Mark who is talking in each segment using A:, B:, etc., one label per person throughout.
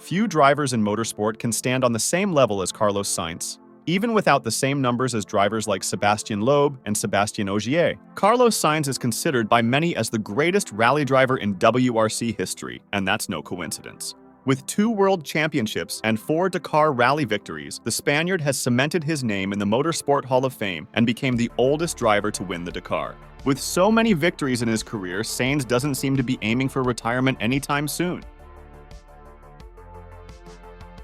A: Few drivers in motorsport can stand on the same level as Carlos Sainz. Even without the same numbers as drivers like Sébastien Loeb and Sébastien Ogier, Carlos Sainz is considered by many as the greatest rally driver in WRC history, and that's no coincidence. With 2 world championships and 4 Dakar Rally victories, the Spaniard has cemented his name in the Motorsport Hall of Fame and became the oldest driver to win the Dakar. With so many victories in his career, Sainz doesn't seem to be aiming for retirement anytime soon.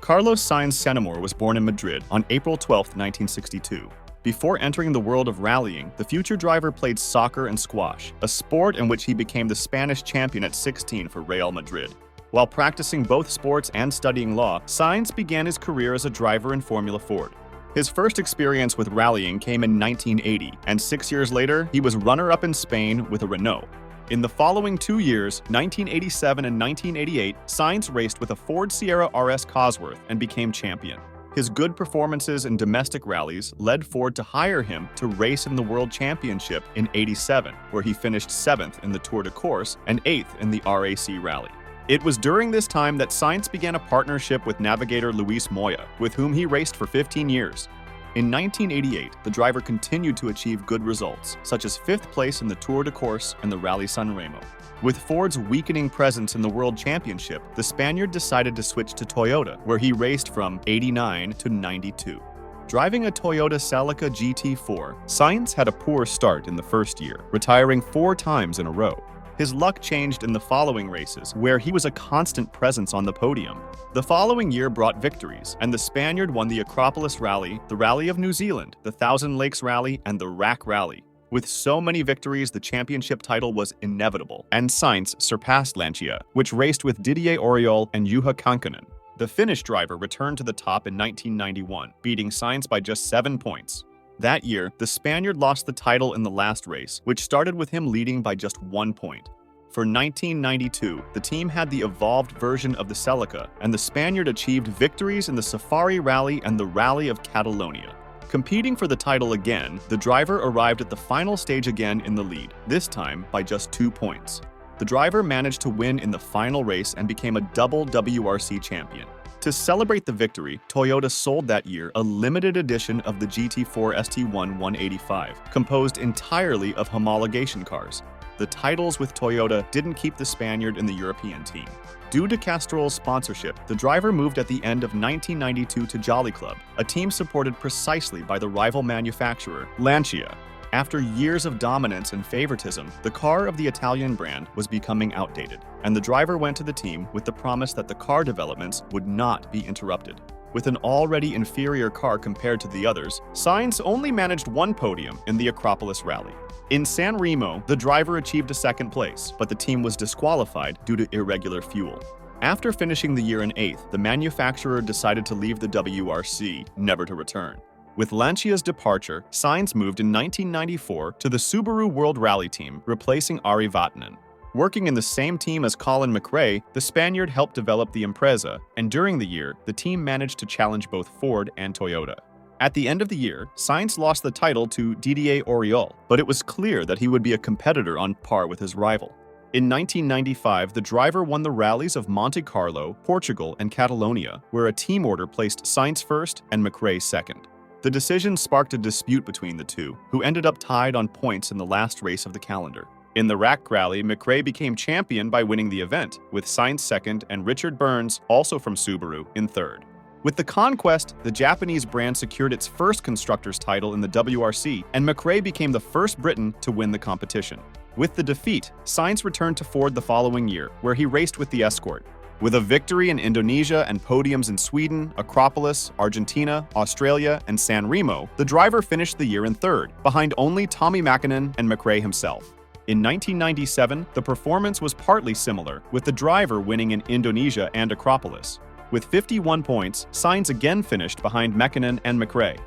A: Carlos Sainz Senamor was born in Madrid on April 12, 1962. Before entering the world of rallying, the future driver played soccer and squash, a sport in which he became the Spanish champion at 16 for Real Madrid. While practicing both sports and studying law, Sainz began his career as a driver in Formula Ford. His first experience with rallying came in 1980, and 6 years later, he was runner-up in Spain with a Renault. In the following 2 years, 1987 and 1988, Sainz raced with a Ford Sierra RS Cosworth and became champion. His good performances in domestic rallies led Ford to hire him to race in the World Championship in '87, where he finished 7th in the Tour de Corse and 8th in the RAC Rally. It was during this time that Sainz began a partnership with navigator Luis Moya, with whom he raced for 15 years. In 1988, the driver continued to achieve good results, such as 5th place in the Tour de Corse and the Rally San Remo. With Ford's weakening presence in the World Championship, the Spaniard decided to switch to Toyota, where he raced from '89 to '92. Driving a Toyota Celica GT4, Sainz had a poor start in the first year, retiring 4 times in a row. His luck changed in the following races, where he was a constant presence on the podium. The following year brought victories, and the Spaniard won the Acropolis Rally, the Rally of New Zealand, the Thousand Lakes Rally, and the RAC Rally. With so many victories, the championship title was inevitable, and Sainz surpassed Lancia, which raced with Didier Auriol and Juha Kankkunen. The Finnish driver returned to the top in 1991, beating Sainz by just 7 points. That year, the Spaniard lost the title in the last race, which started with him leading by just 1 point. For 1992, the team had the evolved version of the Celica, and the Spaniard achieved victories in the Safari Rally and the Rally of Catalonia. Competing for the title again, the driver arrived at the final stage again in the lead, this time by just 2 points. The driver managed to win in the final race and became a double WRC champion. To celebrate the victory, Toyota sold that year a limited edition of the GT4 ST1 185, composed entirely of homologation cars. The titles with Toyota didn't keep the Spaniard in the European team. Due to Castrol's sponsorship, the driver moved at the end of 1992 to Jolly Club, a team supported precisely by the rival manufacturer, Lancia. After years of dominance and favoritism, the car of the Italian brand was becoming outdated, and the driver went to the team with the promise that the car developments would not be interrupted. With an already inferior car compared to the others, Sainz only managed 1 podium in the Acropolis Rally. In San Remo, the driver achieved a 2nd place, but the team was disqualified due to irregular fuel. After finishing the year in 8th, the manufacturer decided to leave the WRC, never to return. With Lancia's departure, Sainz moved in 1994 to the Subaru World Rally Team, replacing Ari Vatanen. Working in the same team as Colin McRae, the Spaniard helped develop the Impreza, and during the year, the team managed to challenge both Ford and Toyota. At the end of the year, Sainz lost the title to Didier Auriol, but it was clear that he would be a competitor on par with his rival. In 1995, the driver won the rallies of Monte Carlo, Portugal, and Catalonia, where a team order placed Sainz first and McRae 2nd. The decision sparked a dispute between the two, who ended up tied on points in the last race of the calendar. In the RAC Rally, McRae became champion by winning the event, with Sainz 2nd and Richard Burns, also from Subaru, in 3rd. With the conquest, the Japanese brand secured its first constructors' title in the WRC, and McRae became the first Briton to win the competition. With the defeat, Sainz returned to Ford the following year, where he raced with the Escort. With a victory in Indonesia and podiums in Sweden, Acropolis, Argentina, Australia, and San Remo, the driver finished the year in 3rd, behind only Tommi Mäkinen and McRae himself. In 1997, the performance was partly similar, with the driver winning in Indonesia and Acropolis. With 51 points, Sainz again finished behind Mäkinen and McRae.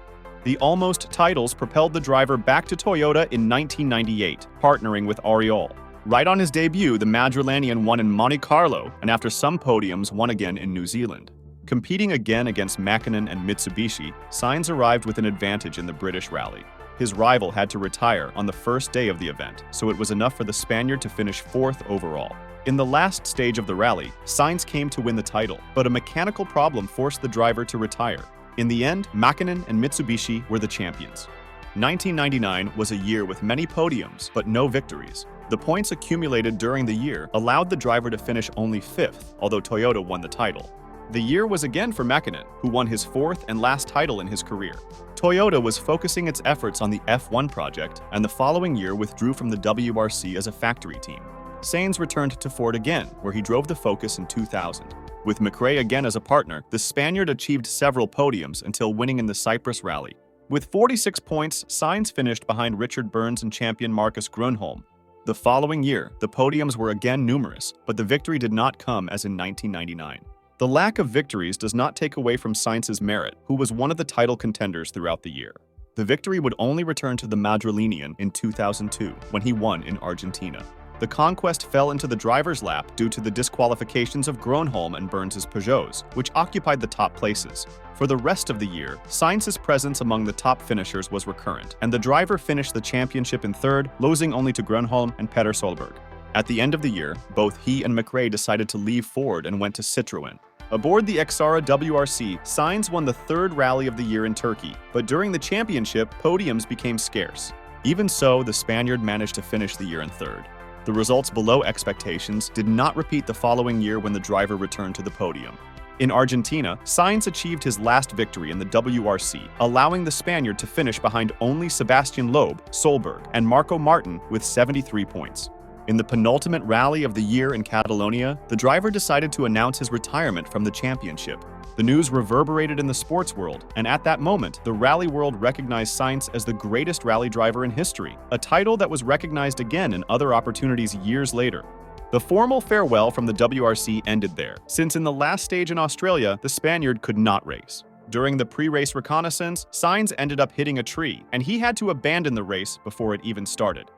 A: The almost titles propelled the driver back to Toyota in 1998, partnering with Auriol. Right on his debut, the Madrilenian won in Monte Carlo, and after some podiums, won again in New Zealand. Competing again against Mäkinen and Mitsubishi, Sainz arrived with an advantage in the British Rally. His rival had to retire on the first day of the event, so it was enough for the Spaniard to finish 4th overall. In the last stage of the rally, Sainz came to win the title, but a mechanical problem forced the driver to retire. In the end, Mäkinen and Mitsubishi were the champions. 1999 was a year with many podiums, but no victories. The points accumulated during the year allowed the driver to finish only 5th, although Toyota won the title. The year was again for Mäkinen, who won his 4th and last title in his career. Toyota was focusing its efforts on the F1 project, and the following year withdrew from the WRC as a factory team. Sainz returned to Ford again, where he drove the Focus in 2000. With McRae again as a partner, the Spaniard achieved several podiums until winning in the Cyprus Rally. With 46 points, Sainz finished behind Richard Burns and champion Marcus Grönholm. The following year, the podiums were again numerous, but the victory did not come as in 1999. The lack of victories does not take away from Sainz's merit, who was one of the title contenders throughout the year. The victory would only return to the Madrilenian in 2002, when he won in Argentina. The conquest fell into the driver's lap due to the disqualifications of Grönholm and Burns' Peugeots, which occupied the top places. For the rest of the year, Sainz's presence among the top finishers was recurrent, and the driver finished the championship in 3rd, losing only to Grönholm and Petter Solberg. At the end of the year, both he and McRae decided to leave Ford and went to Citroën. Aboard the Exara WRC, Sainz won the 3rd rally of the year in Turkey, but during the championship, podiums became scarce. Even so, the Spaniard managed to finish the year in 3rd. The results below expectations did not repeat the following year when the driver returned to the podium. In Argentina, Sainz achieved his last victory in the WRC, allowing the Spaniard to finish behind only Sébastien Loeb, Solberg, and Marco Martin with 73 points. In the penultimate rally of the year in Catalonia, the driver decided to announce his retirement from the championship. The news reverberated in the sports world, and at that moment, the rally world recognized Sainz as the greatest rally driver in history, a title that was recognized again in other opportunities years later. The formal farewell from the WRC ended there, since in the last stage in Australia, the Spaniard could not race. During the pre-race reconnaissance, Sainz ended up hitting a tree, and he had to abandon the race before it even started.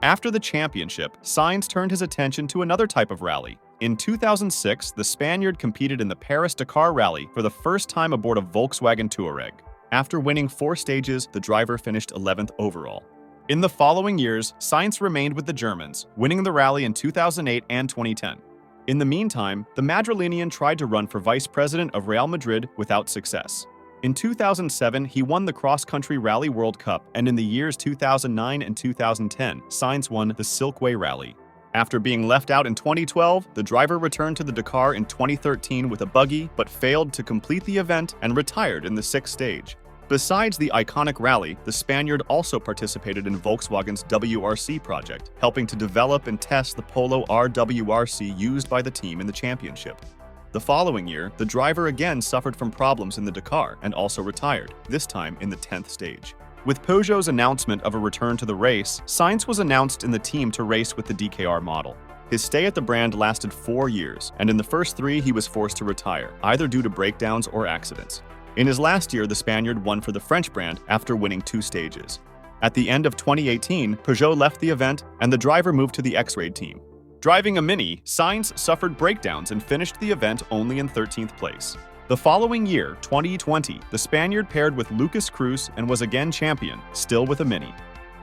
A: After the championship, Sainz turned his attention to another type of rally. In 2006, the Spaniard competed in the Paris-Dakar Rally for the first time aboard a Volkswagen Touareg. After winning 4 stages, the driver finished 11th overall. In the following years, Sainz remained with the Germans, winning the rally in 2008 and 2010. In the meantime, the Madrilenian tried to run for vice president of Real Madrid without success. In 2007, he won the cross-country Rally World Cup, and in the years 2009 and 2010, Sainz won the Silkway Rally. After being left out in 2012, the driver returned to the Dakar in 2013 with a buggy, but failed to complete the event and retired in the 6th stage. Besides the iconic rally, the Spaniard also participated in Volkswagen's WRC project, helping to develop and test the Polo RWRC used by the team in the championship. The following year, the driver again suffered from problems in the Dakar and also retired, this time in the 10th stage. With Peugeot's announcement of a return to the race, Sainz was announced in the team to race with the DKR model. His stay at the brand lasted 4 years, and in the first 3 he was forced to retire, either due to breakdowns or accidents. In his last year, the Spaniard won for the French brand after winning 2 stages. At the end of 2018, Peugeot left the event, and the driver moved to the X-Raid team. Driving a Mini, Sainz suffered breakdowns and finished the event only in 13th place. The following year, 2020, the Spaniard paired with Lucas Cruz and was again champion, still with a Mini.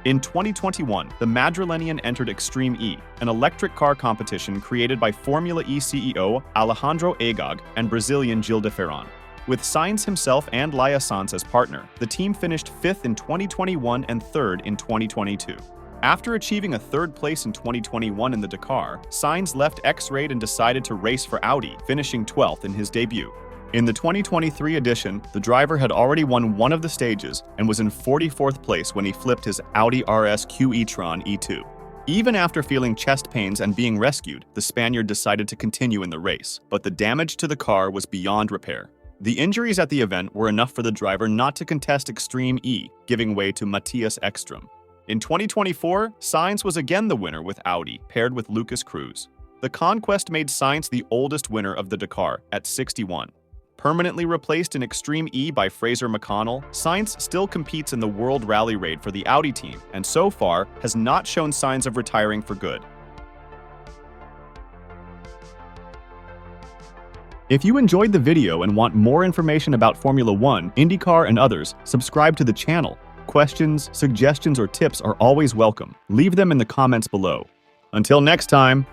A: In 2021, the Madrilenian entered Extreme E, an electric car competition created by Formula E CEO Alejandro Agag and Brazilian Gil de Ferran. With Sainz himself and Laia Sanz as partner, the team finished 5th in 2021 and 3rd in 2022. After achieving a 3rd place in 2021 in the Dakar, Sainz left X-Raid and decided to race for Audi, finishing 12th in his debut. In the 2023 edition, the driver had already won one of the stages and was in 44th place when he flipped his Audi RS Q e-tron E2. Even after feeling chest pains and being rescued, the Spaniard decided to continue in the race, but the damage to the car was beyond repair. The injuries at the event were enough for the driver not to contest Extreme E, giving way to Matthias Ekstrom. In 2024, Sainz was again the winner with Audi, paired with Lucas Cruz. The conquest made Sainz the oldest winner of the Dakar at 61. Permanently replaced in Extreme E by Fraser McConnell, Sainz still competes in the World Rally Raid for the Audi team, and so far has not shown signs of retiring for good. If you enjoyed the video and want more information about Formula 1, IndyCar, and others, subscribe to the channel. questions, suggestions, or tips are always welcome. Leave them in the comments below. Until next time,